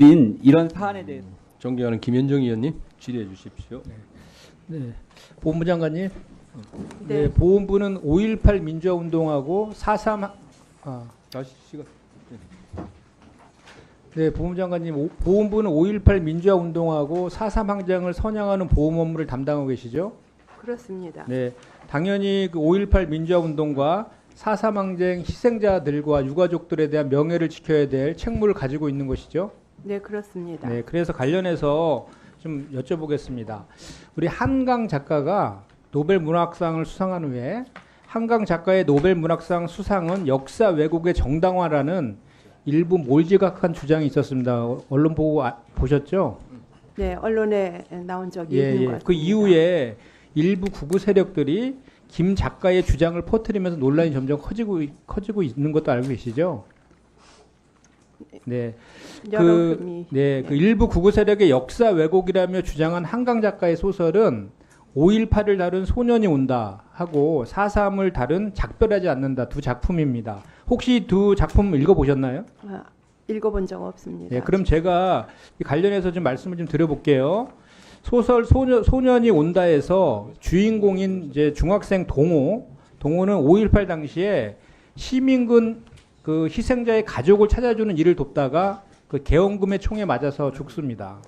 이런 사안에 대해서 존경하는 김현정 의원님 질의해 주십시오. 네, 보훈부 장관님. 네. 네, 보훈부는 5.18 민주화 운동하고 4.3 다시 시간. 네, 보훈부 장관님, 보훈부는 5.18 민주화 운동하고 4.3 항쟁을 선양하는 보훈 업무를 담당하고 계시죠? 그렇습니다. 네, 당연히 그 5.18 민주화 운동과 4.3 항쟁 희생자들과 유가족들에 대한 명예를 지켜야 될 책무를 가지고 있는 것이죠. 네, 그렇습니다. 네, 그래서 관련해서 좀 여쭤보겠습니다. 우리 한강 작가가 노벨 문학상을 수상한 후에 한강 작가의 노벨 문학상 수상은 역사 왜곡의 정당화라는 일부 몰지각한 주장이 있었습니다. 언론 보고 보셨죠? 네, 언론에 나온 적이 있는 것 같습니다. 그 이후에 일부 극우 세력들이 김 작가의 주장을 퍼뜨리면서 논란이 점점 커지고 있는 것도 알고 계시죠? 네. 여러 금이 그 일부 극우 세력의 역사 왜곡이라며 주장한 한강 작가의 소설은 5.18을 다룬 소년이 온다 하고 4.3을 다룬 작별하지 않는다 두 작품입니다. 혹시 두 작품 읽어보셨나요? 읽어본 적 없습니다. 네, 그럼 제가 관련해서 좀 말씀을 좀 드려볼게요. 소설 소년이 온다에서 주인공인 이제 중학생 동호는 5.18 당시에 시민군 그 희생자의 가족을 찾아주는 일을 돕다가 그 계엄금의 총에 맞아서 죽습니다.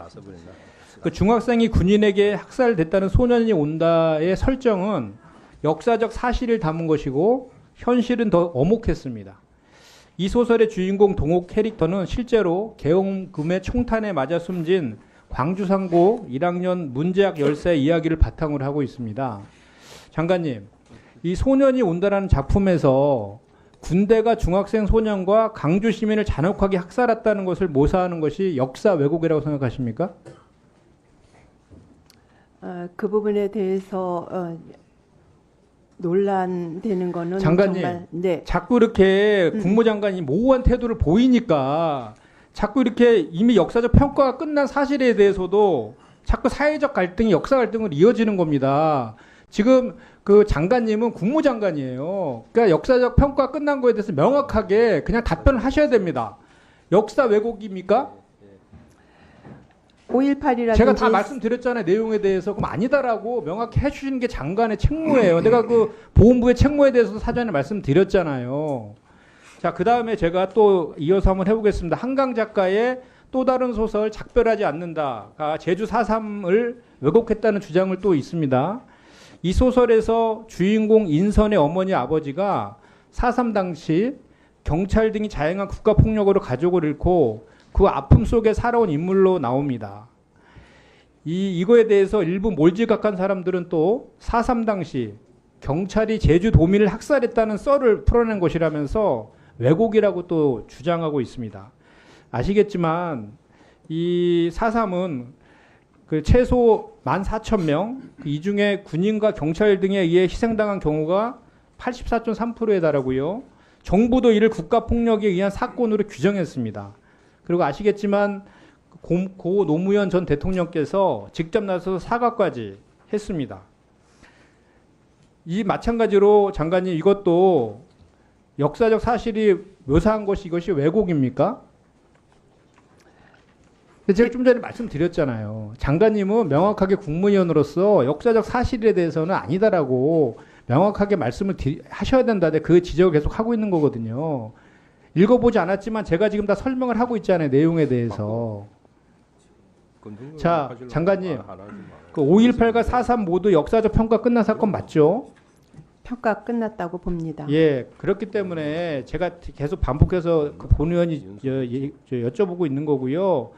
그 중학생이 군인에게 학살됐다는 소년이 온다의 설정은 역사적 사실을 담은 것이고 현실은 더 엄혹했습니다. 이 소설의 주인공 동호 캐릭터는 실제로 계엄금의 총탄에 맞아 숨진 광주상고 1학년 문재학 열사의 이야기를 바탕으로 하고 있습니다. 장관님, 이 소년이 온다라는 작품에서 군대가 중학생 소년과 강주 시민을 잔혹하게 학살했다는 것을 모사하는 것이 역사 왜곡이라고 생각하십니까? 그 부분에 대해서 논란되는 거는 장관님, 정말 네. 자꾸 이렇게 국무장관이 모호한 태도를 보이니까 자꾸 이렇게 이미 역사적 평가가 끝난 사실에 대해서도 자꾸 사회적 갈등이 역사 갈등으로 이어지는 겁니다. 지금 그 장관님은 국무장관이에요. 그러니까 역사적 평가 끝난 거에 대해서 명확하게 그냥 답변을 하셔야 됩니다. 역사 왜곡입니까? 5.18이라든지 제가 다 말씀드렸잖아요. 내용에 대해서. 그럼 아니다라고 명확히 해주시는 게 장관의 책무예요. 내가 그 보훈부의 책무에 대해서 사전에 말씀드렸잖아요. 자, 그 다음에 제가 또 이어서 한번 해보겠습니다. 한강 작가의 또 다른 소설 작별하지 않는다가 제주 4.3을 왜곡했다는 주장을 또 있습니다. 이 소설에서 주인공 인선의 어머니 아버지가 4.3 당시 경찰 등이 자행한 국가폭력으로 가족을 잃고 그 아픔 속에 살아온 인물로 나옵니다. 이거에 대해서 일부 몰지각한 사람들은 또 4.3 당시 경찰이 제주 도민을 학살했다는 썰을 풀어낸 것이라면서 왜곡이라고 또 주장하고 있습니다. 아시겠지만 이 4.3은 그 최소 14,000명, 이 중에 군인과 경찰 등에 의해 희생당한 경우가 84.3%에 달하고요. 정부도 이를 국가폭력에 의한 사건으로 규정했습니다. 그리고 아시겠지만 고 노무현 전 대통령께서 직접 나서서 사과까지 했습니다. 이 마찬가지로 장관님 이것도 역사적 사실이 묘사한 것이 이것이 왜곡입니까? 제가 좀 전에 말씀드렸잖아요. 장관님은 명확하게 국무위원으로서 역사적 사실에 대해서는 아니다라고 명확하게 말씀을 하셔야 된다. 그 지적을 계속 하고 있는 거거든요. 읽어보지 않았지만 제가 지금 다 설명을 하고 있잖아요. 내용에 대해서. 자, 장관님, 그 5.18과 4.3 모두 역사적 평가 끝난 사건 맞죠? 평가 끝났다고 봅니다. 예, 그렇기 때문에 제가 계속 반복해서 그 본 의원이 여쭤보고 있는 거고요.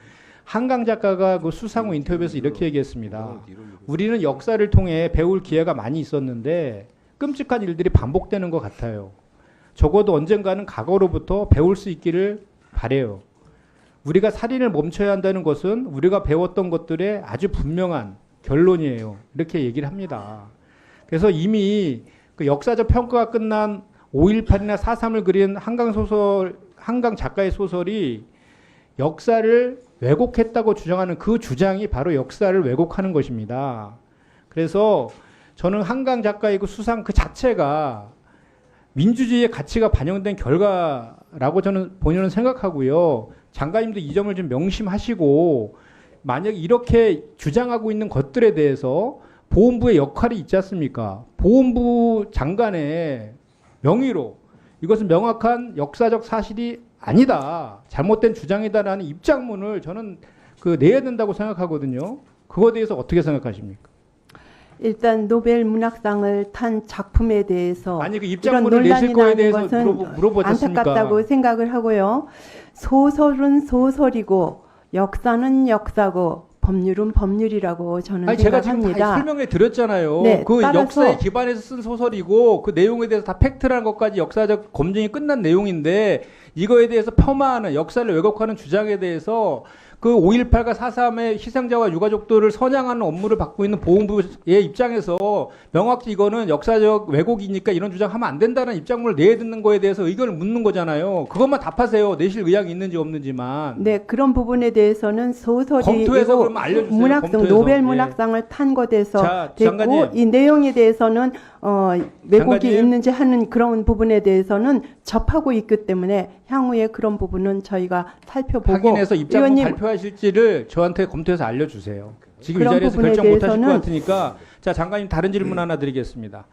한강 작가가 그 수상 후 인터뷰에서 이렇게 얘기했습니다. 우리는 역사를 통해 배울 기회가 많이 있었는데 끔찍한 일들이 반복되는 것 같아요. 적어도 언젠가는 과거로부터 배울 수 있기를 바래요. 우리가 살인을 멈춰야 한다는 것은 우리가 배웠던 것들의 아주 분명한 결론이에요. 이렇게 얘기를 합니다. 그래서 이미 그 역사적 평가가 끝난 5.18이나 4.3을 그린 한강 작가의 소설이 역사를 왜곡했다고 주장하는 그 주장이 바로 역사를 왜곡하는 것입니다. 그래서 저는 한강 작가의 그 수상 그 자체가 민주주의의 가치가 반영된 결과라고 저는 본인은 생각하고요. 장관님도 이 점을 좀 명심하시고 만약 이렇게 주장하고 있는 것들에 대해서 보훈부의 역할이 있지 않습니까? 보훈부 장관의 명의로 이것은 명확한 역사적 사실이 아니다. 잘못된 주장이다라는 입장문을 저는 내야 된다고 생각하거든요. 그거에 대해서 어떻게 생각하십니까? 일단 노벨 문학상을 탄 작품에 대해서 아니 그 이런 입장문을 논란이 내실 거에 나는 대해서 것은 물어보셨으니까. 안타깝다고 생각을 하고요. 소설은 소설이고 역사는 역사고 법률은 법률이라고 저는 아니 제가 지금 다 생각합니다. 설명해 드렸잖아요. 네, 그 따라서- 역사에 기반해서 쓴 소설이고 그 내용에 대해서 다 팩트라는 것까지 역사적 검증이 끝난 내용인데 이거에 대해서 폄하하는 역사를 왜곡하는 주장에 대해서 그 5.18과 4.3의 희생자와 유가족들을 선양하는 업무를 받고 있는 보훈부의 입장에서 명확히 이거는 역사적 왜곡이니까 이런 주장하면 안 된다는 입장문을 내야 듣는 거에 대해서 의견을 묻는 거잖아요. 그것만 답하세요. 내실 의향이 있는지 없는지만. 네, 그런 부분에 대해서는 검토해서 소설이고 그러면 알려주세요. 문학상 검토해서. 노벨 예. 문학상을 탄 것에서 자, 됐고 장관님. 이 내용에 대해서는 왜곡이 장관님. 있는지 하는 그런 부분에 대해서는 접하고 있기 때문에 향후에 그런 부분은 저희가 살펴보고 확인해서 입장문 의원님 발표하실지를 저한테 검토해서 알려주세요. 지금 이 그런 자리에서 부분에 결정 못하실 것 대해서는- 같으니까 자 장관님 다른 질문 하나 드리겠습니다.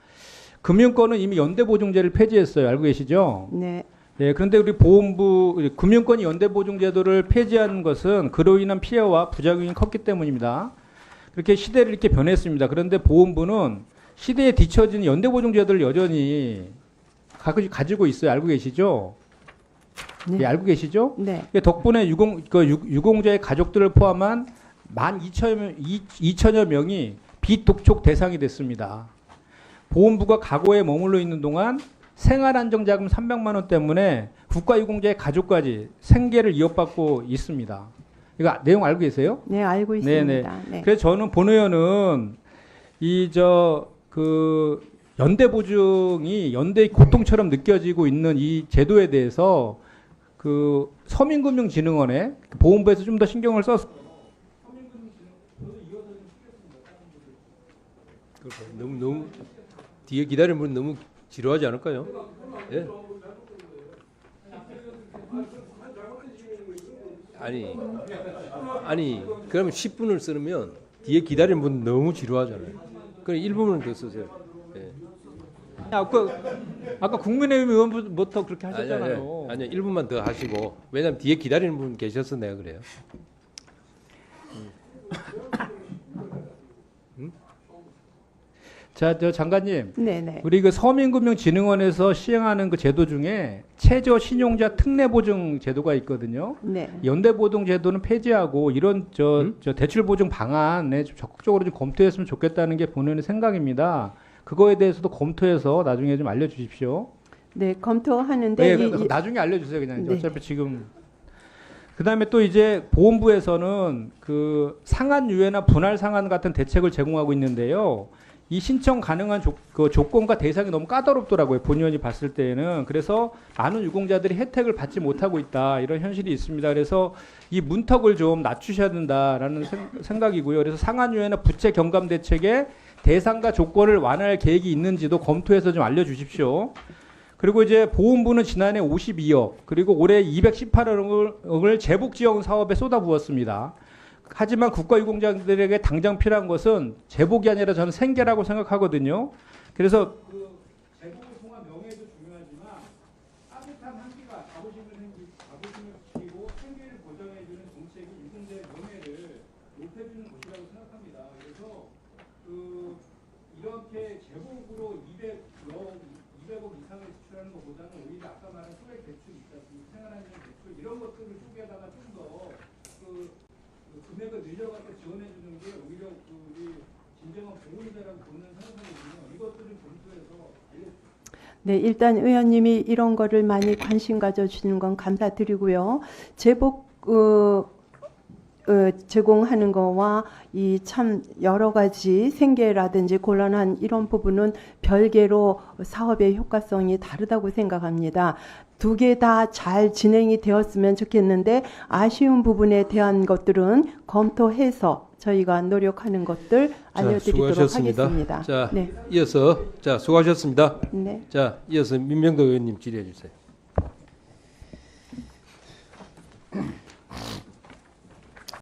금융권은 이미 연대보증제를 폐지했어요. 알고 계시죠? 네, 예, 그런데 우리 보험부 금융권이 연대보증제도를 폐지한 것은 그로 인한 피해와 부작용이 컸기 때문입니다. 그렇게 시대를 이렇게 변했습니다. 그런데 보험부는 시대에 뒤처진 연대보증제도를 여전히 가지고 있어요. 알고 계시죠? 네. 예, 알고 계시죠? 네, 덕분에 유공자의 가족들을 포함한 12,000여 명이 비독촉 대상이 됐습니다. 보험부가 과거에 머물러 있는 동안 생활안정자금 300만 원 때문에 국가유공자의 가족까지 생계를 이어받고 있습니다. 이거 내용 알고 계세요? 네 알고 네네. 있습니다. 네. 그래서 저는 본 의원은 연대보증이 연대의 고통처럼 느껴지고 있는 이 제도에 대해서 서민금융진흥원에 보험부에서 좀 더 신경을 써서 너무 뒤에 기다리는 분 너무 지루하지 않을까요? 예? 아니 그러면 10분을 쓰면 뒤에 기다리는 분 너무 지루하잖아요. 그럼 1분은 더 쓰세요. 예. 아까 국민의힘 의원부터 그렇게 하셨잖아요. 아니요 1분만 더 하시고 왜냐면 뒤에 기다리는 분 계셔서 내가 그래요. 자, 저 장관님, 네네. 우리 서민금융진흥원에서 시행하는 그 제도 중에 최저 신용자 특례보증 제도가 있거든요. 네. 연대보증 제도는 폐지하고 이런 저 대출보증 방안에 좀 적극적으로 좀 검토했으면 좋겠다는 게 본인의 생각입니다. 그거에 대해서도 검토해서 나중에 좀 알려주십시오. 네, 검토하는데 네, 나중에 알려주세요. 그냥 네. 어차피 지금. 그다음에 또 이제 보험부에서는 그 상한 유예나 분할 상한 같은 대책을 제공하고 있는데요. 이 신청 가능한 조건과 대상이 너무 까다롭더라고요. 본 의원이 봤을 때는. 그래서 많은 유공자들이 혜택을 받지 못하고 있다. 이런 현실이 있습니다. 그래서 이 문턱을 좀 낮추셔야 된다라는 생각이고요. 그래서 상한유예나 부채 경감 대책의 대상과 조건을 완화할 계획이 있는지도 검토해서 좀 알려주십시오. 그리고 이제 보훈부는 지난해 52억, 그리고 올해 218억을 재복 지원 사업에 쏟아부었습니다. 하지만 국가유공자들에게 당장 필요한 것은 재복이 아니라 저는 생계라고 생각하거든요. 그래서 재복을 통한 명예도 중요하지만 따뜻한 한끼가 자부심을 지키고 생계를 보장해주는 정책이 유공자의 명예를 높여주는 것이라고 생각합니다. 그래서 이렇게 재복으로 200억 이상을 지출하는 것보다는 오히려 아까 말한 소액 대출 있지 않습니까? 생활안정 대출 이런 것들을 쪼개다가 좀 더 금액을 늘려갖고 지원해주는 게 오히려 우리 진정한 보훈이다라고 보는 생각하거든요. 이것들을 검토해서 알려주세요. 네, 일단 의원님이 이런 거를 많이 관심 가져주시는 건 감사드리고요. 제복 제공하는 거와 이 참 여러 가지 생계라든지 곤란한 이런 부분은 별개로 사업의 효과성이 다르다고 생각합니다. 두 개 다 잘 진행이 되었으면 좋겠는데 아쉬운 부분에 대한 것들은 검토해서 저희가 노력하는 것들 알려드리도록 수고하셨습니다. 하겠습니다. 자, 네. 이어서 수고하셨습니다. 네. 자, 이어서 민명도 의원님 질의해 주세요.